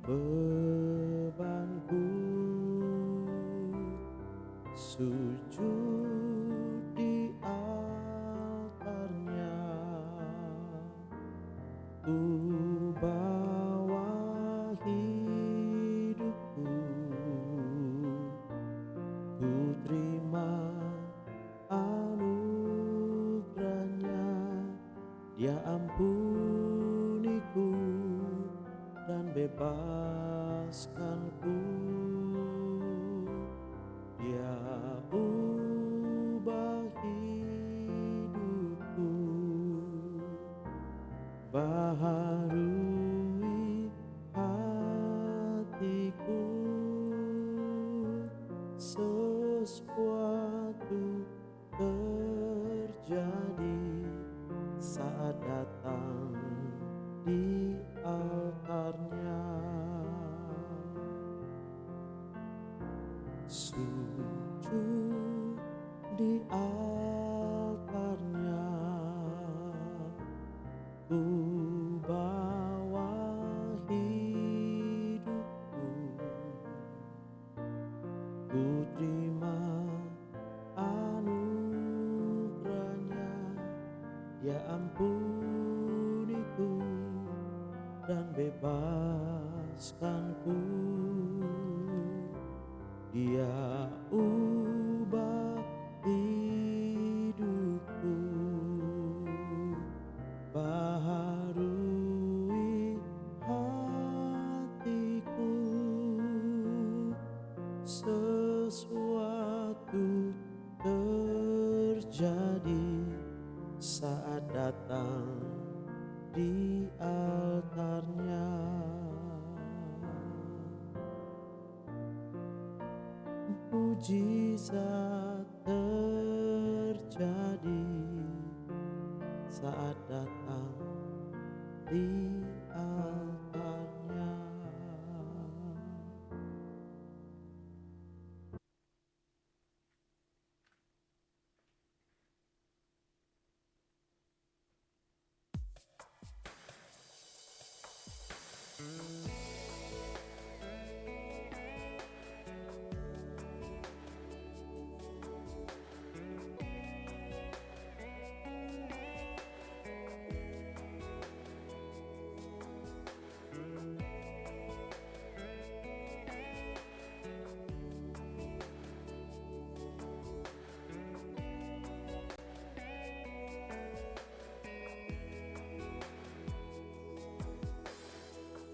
bebanku. Sujud di altarnya, ku bawa hidupku. Ku terima anugerahnya, Dia ampuniku dan bebaskanku. Dia ubah hidupku, baharui hatiku. Sesuatu terjadi saat datang di altarnya. Sujud di altarnya, ku Ya ampuniku dan bebaskanku. Dia ubah hidupku, baharui hatiku. Sesuatu terjadi saat datang di altarnya. Mujizat terjadi saat datang di altarnya.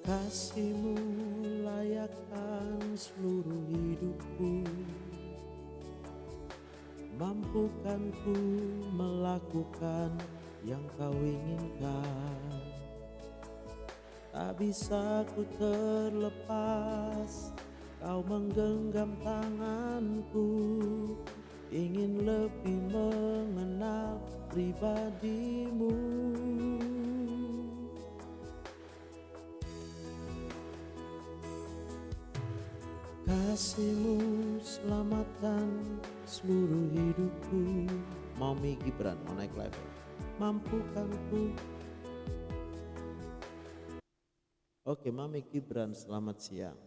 Kasih-Mu layakkan seluruh hidupku, mampukan ku melakukan yang Kau inginkan. Tak bisa ku terlepas, Kau menggenggam tanganku, ingin lebih mengenal pribadi-Mu. Kasih-Mu selamatkan seluruh hidupku. Mami Gibran mau naik level. Mampukan ku. Oke, Mami Gibran, selamat siang.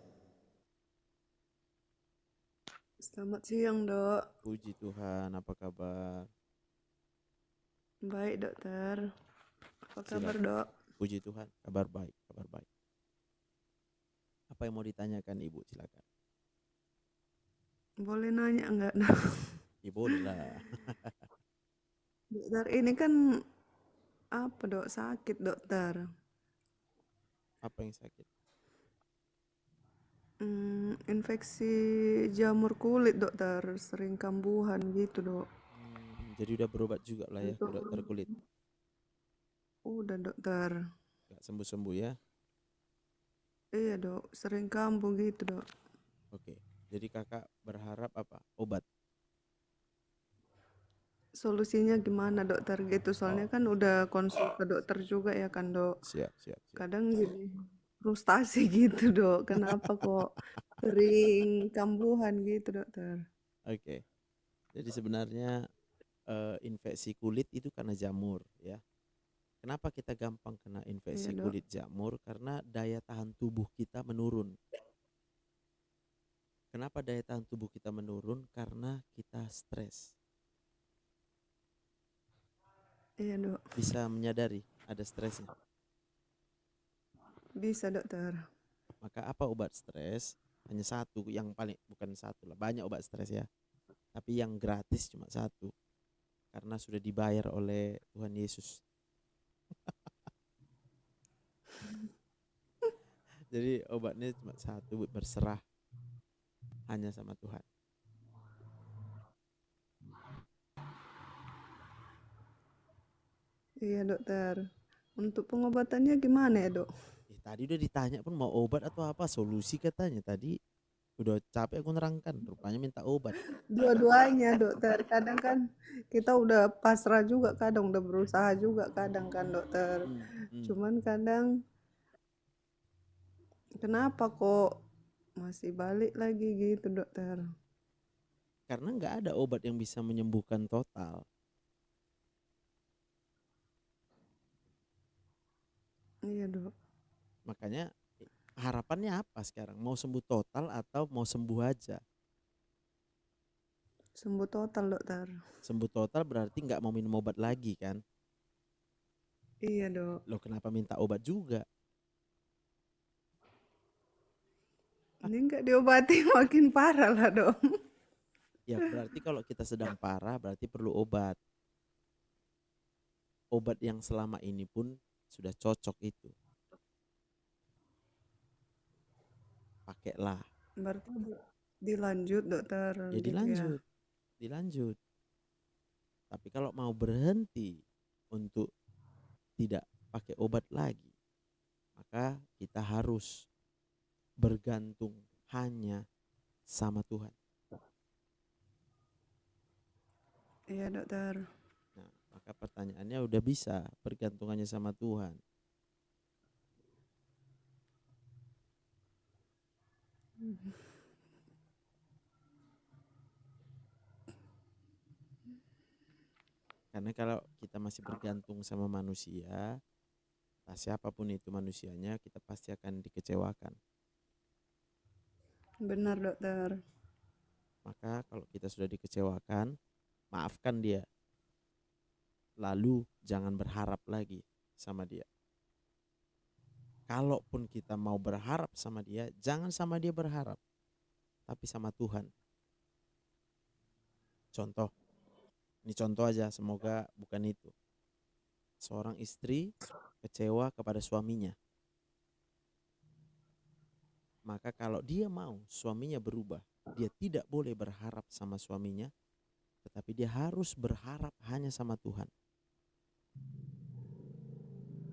Selamat siang, Dok. Puji Tuhan, apa kabar? Baik, Dokter. Apa kabar, Silakan. Dok? Puji Tuhan, kabar baik, kabar baik. Apa yang mau ditanyakan Ibu? Silakan. Boleh nanya enggak, Dok? Ya boleh lah. Dokter, ini kan apa, Dok? Sakit, Dokter. Apa yang sakit? Infeksi jamur kulit, Dokter. Sering kambuhan gitu, Dok. Jadi udah berobat juga lah ya ke dokter kulit. Udah, Dokter. Gak sembuh-sembuh ya. Iya, Dok. Sering kambuh gitu, Dok. Oke. Jadi kakak berharap apa? Obat. Solusinya gimana, Dokter? Gitu. Soalnya kan udah konsul ke dokter juga ya kan, Dok. Siap. Kadang jadi frustasi gitu, Dok. Kenapa kok sering kambuhan gitu, Dokter? Oke. Jadi sebenarnya infeksi kulit itu karena jamur ya. Kenapa kita gampang kena infeksi Iya, Dok. kulit jamur? Karena daya tahan tubuh kita menurun. Kenapa daya tahan tubuh kita menurun? Karena kita stres. Iya, Dok. Bisa menyadari ada stresnya. Bisa, Dokter. Maka apa obat stres? Hanya satu, yang paling, bukan satu lah, banyak obat stres ya. Tapi yang gratis cuma satu. Karena sudah dibayar oleh Tuhan Yesus. Jadi obatnya cuma satu, berserah hanya sama Tuhan. Iya, Dokter. Untuk pengobatannya gimana ya, Dok? Tadi udah ditanya pun mau obat atau apa, solusi katanya. Tadi udah capek aku nerangkan, rupanya minta obat. Dua-duanya, Dokter. Kadang kan kita udah pasrah juga, kadang udah berusaha juga, kadang kan, Dokter. Cuman kadang kenapa kok masih balik lagi gitu, Dokter? Karena nggak ada obat yang bisa menyembuhkan total. Iya, Dok. Makanya harapannya apa sekarang? Mau sembuh total atau mau sembuh aja? Sembuh total, Dokter. Sembuh total berarti nggak mau minum obat lagi kan? Iya dok. Loh kenapa minta obat juga? Ini nggak diobati makin parah lah dok. Ya berarti kalau kita sedang parah berarti perlu obat. Obat yang selama ini pun sudah cocok itu. Pakailah. Berarti dilanjut dokter Ya gitu ya. dilanjut. Tapi kalau mau berhenti untuk tidak pakai obat lagi, maka kita harus bergantung hanya sama Tuhan. Iya dokter. Nah, maka pertanyaannya udah bisa bergantungannya sama Tuhan. Karena kalau kita masih bergantung sama manusia, entah siapapun itu manusianya, kita pasti akan dikecewakan. Benar dokter. Maka kalau kita sudah dikecewakan, maafkan dia. Lalu jangan berharap lagi sama dia. Kalaupun kita mau berharap sama dia, jangan sama dia berharap, tapi sama Tuhan. Contoh, ini contoh aja, semoga bukan itu. Seorang istri kecewa kepada suaminya. Maka kalau dia mau suaminya berubah, dia tidak boleh berharap sama suaminya, tetapi dia harus berharap hanya sama Tuhan.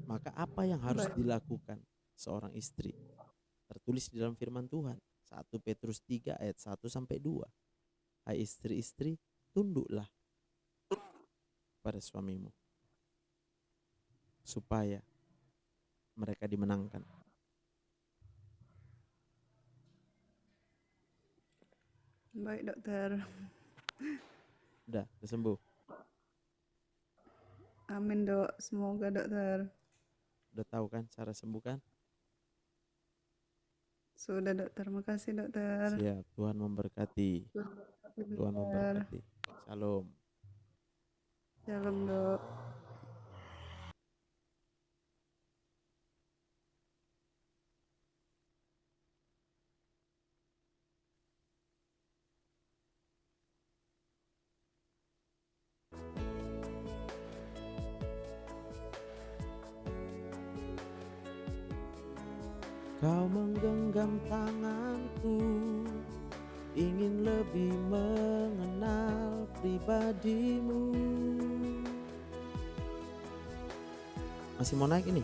Maka apa yang harus dilakukan seorang istri? Tertulis di dalam firman Tuhan, 1 Petrus 3 ayat 1 sampai 2. Hai istri-istri, tunduklah pada suamimu, supaya mereka dimenangkan. Baik dokter. Udah sembuh. Amin dok. Semoga dokter. Udah tahu kan cara sembuh kan? Sudah dokter. Makasih dokter. Siap, Tuhan memberkati. Tuhan memberkati. Shalom. Shalom dok. Kau menggenggam tanganku, ingin lebih mengenal pribadimu. Masih mau naik ini?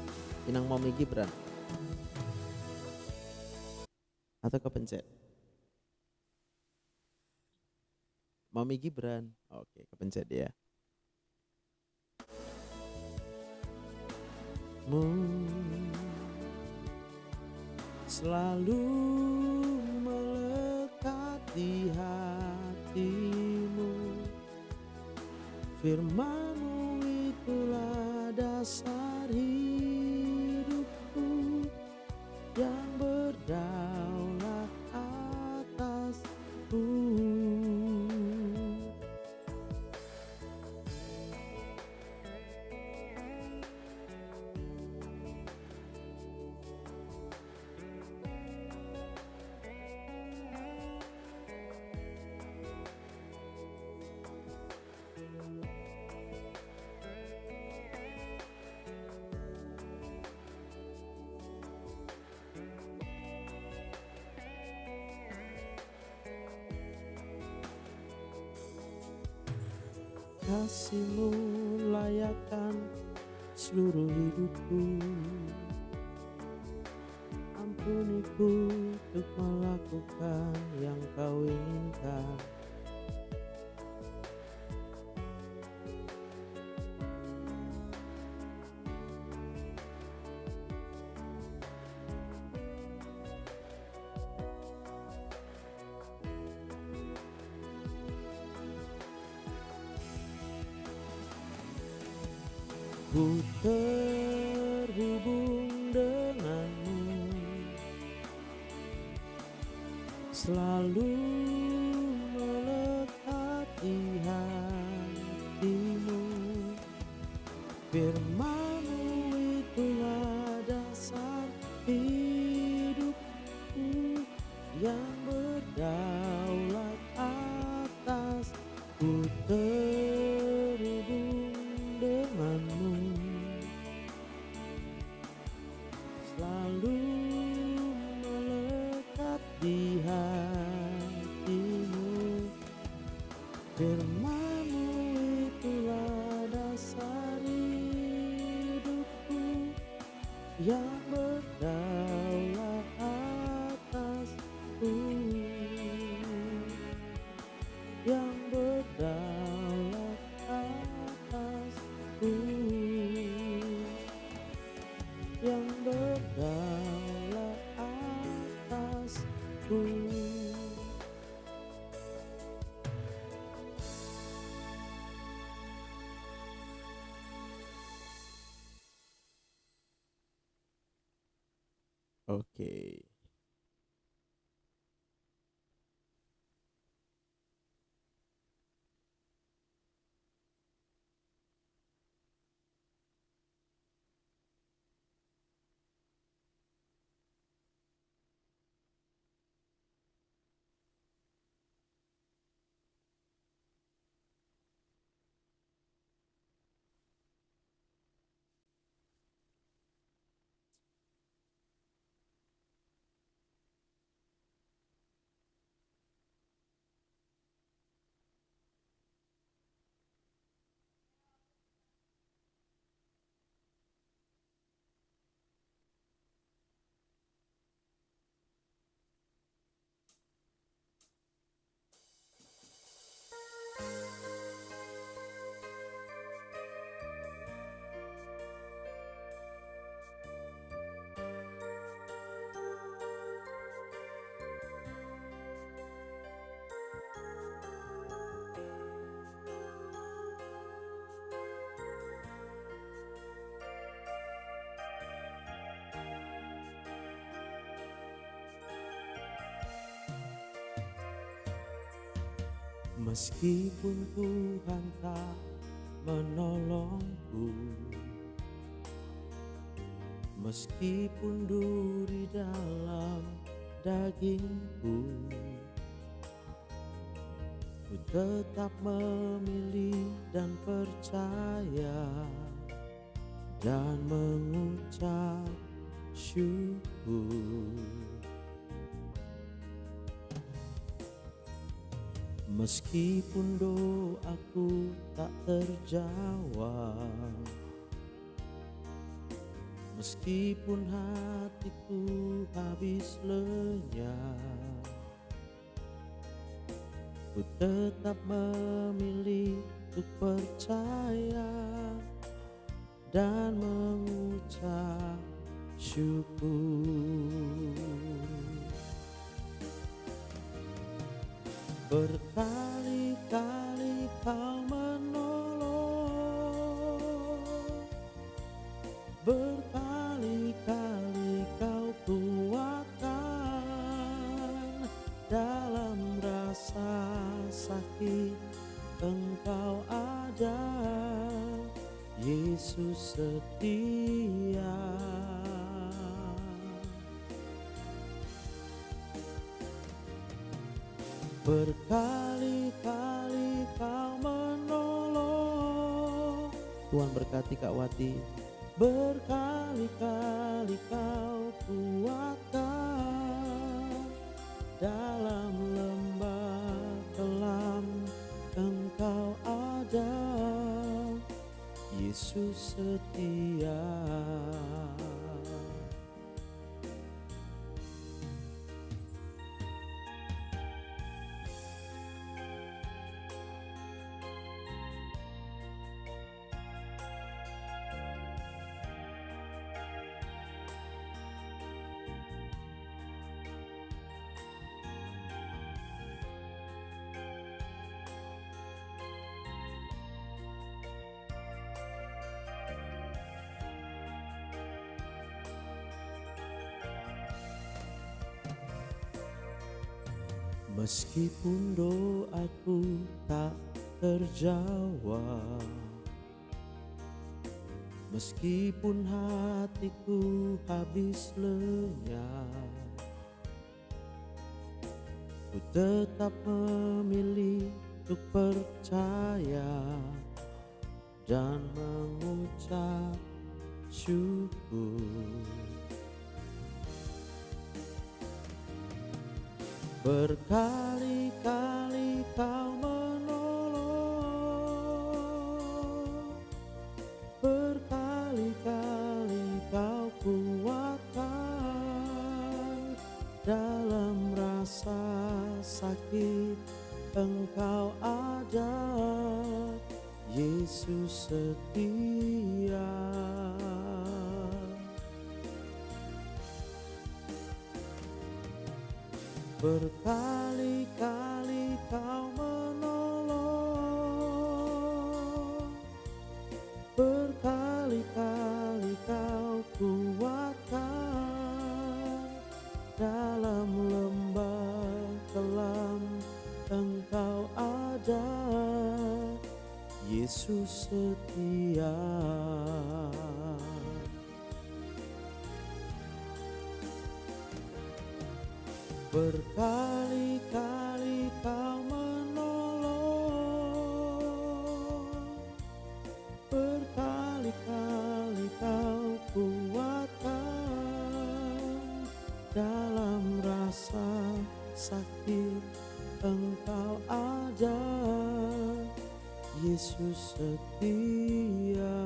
Inang Momi Gibran? Atau kepencet? Momi Gibran. Oke, kepencet ya. Selalu melekat di hatimu, firman-Mu itulah dasar hidupku yang berdaulat atasku. Kasih-Mu layakkan seluruh hidupku, ampuniku untuk melakukan yang Kau inginkan. Ku terhubung denganmu, selalu melekat di hatimu, firman-Mu firman-Mu selalu melekat di hatimu. Firman-Mu itulah dasar hidupku yang berdaulat atasku, yang berdaulat atasku, yang berdaulat atasku. Oke. Meskipun Tuhan tak menolongku, meskipun duri dalam dagingku, ku tetap memilih dan percaya dan mengucap syukur. Meskipun doaku tak terjawab, meskipun hatiku habis lenyap, ku tetap memilih untuk percaya dan mengucap syukur. Berkali-kali Kau menolong, berkali-kali Kau kuatkan, dalam rasa sakit Engkau ada, Yesus setia. Berkali-kali Kau menolong. Tuhan berkati Kak Wati. Berkali-kali Kau kuatkan, dalam lembah kelam Engkau ada, Yesus setia. Meskipun doaku tak terjawab, meskipun hatiku habis lenyap, ku tetap memilih untuk percaya dan mengucap syukur. Berkali-kali kau menolong, berkali-kali kau kuatkan, dalam rasa sakit Engkau ada, Yesus setia. Berkali-kali kau menolong, berkali-kali kau kuatkan, dalam lembah kelam Engkau ada, Yesus setia. Berkali-kali kau menolong, berkali-kali kau kuatkan, dalam rasa sakit Engkau ada, Yesus setia.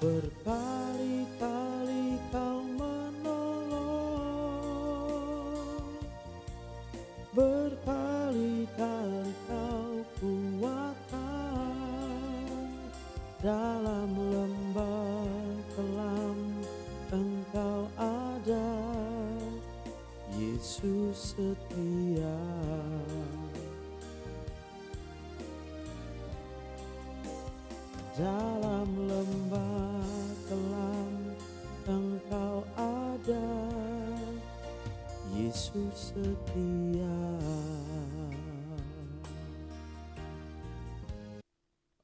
Berkali-kali kau menolong, berkali-kali kau kuatkan, dalam lembah kelam Engkau ada, Yesus setia. Dalam lembah kelam Engkau ada, Yesus setia.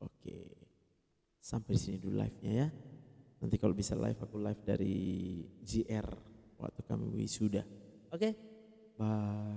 Oke, sampai sini dulu live-nya ya. Nanti kalau bisa live, aku live dari JR waktu kami wisuda. Oke, bye.